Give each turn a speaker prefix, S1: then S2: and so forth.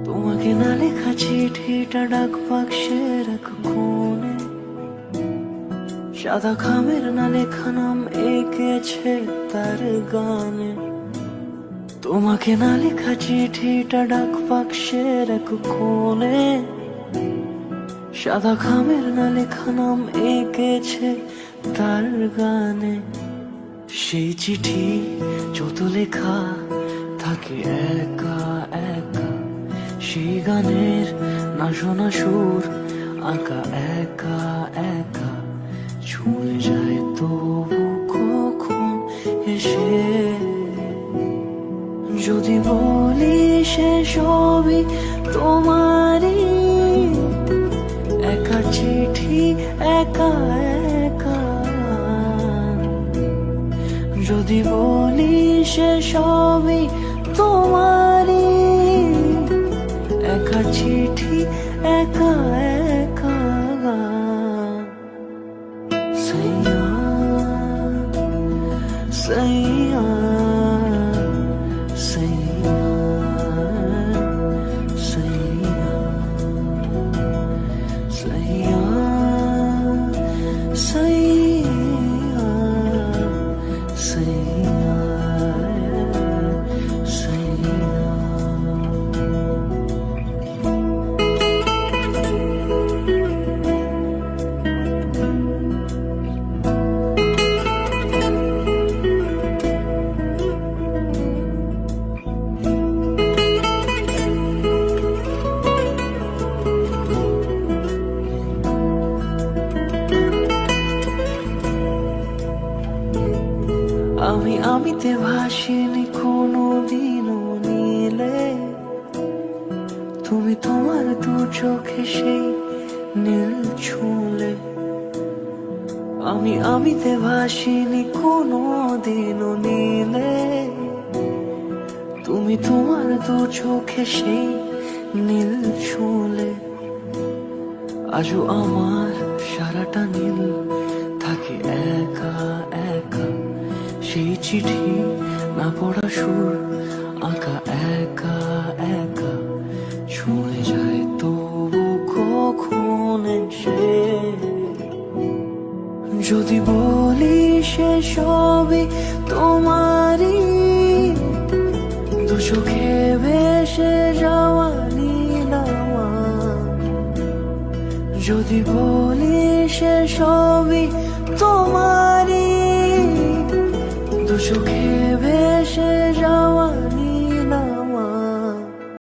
S1: তোমাকে না লেখা চিঠিটা ডাক বাক্সের এক কোণে, সাদা খামের না লেখা নাম এঁকেছে তার গানে। তোমাকে না লেখা চিঠিটা ডাক বাক্সের এক কোণে, সাদা খামের না লেখা নাম এঁকেছে তার গানে। সেই চিঠি যত লেখা থাকে একা একা, সেই গানের না শোনা সুর আঁকা একা একা, ছুঁয়ে যায় তবু কখন এসে। যদি বলি সে সবই তোমারই, একা চিঠি একা একা। যদি বলি সে সবই তোমারই, একা চিঠি একা একা। সাইয়া সাইয়া সাইয়া সাইয়া সাইয়া সাইয়া সাইয়া সাইয়া। আমিতে ভাসিনি কোনো দিনও নীলে, তুমি তোমার দু চোখে সেই নীল ছুঁলে। আমিতে ভাসিনি কোনো দিনও নীলে, তুমি তোমার দু চোখে সেই নীল ছুঁলে। আজও আমার সারাটা নীল থাকে একা একা, সেই চিঠি না পড়া সুর আঁকা একা একা, ছুঁয়ে যায় তবু কখন এসে। যদি বলি সে সবই তোমারই, দু চোখে ভেসে যাওয়া নীলামা। যদি বলি সে সবই তোমারই, দু চোখে ভেসে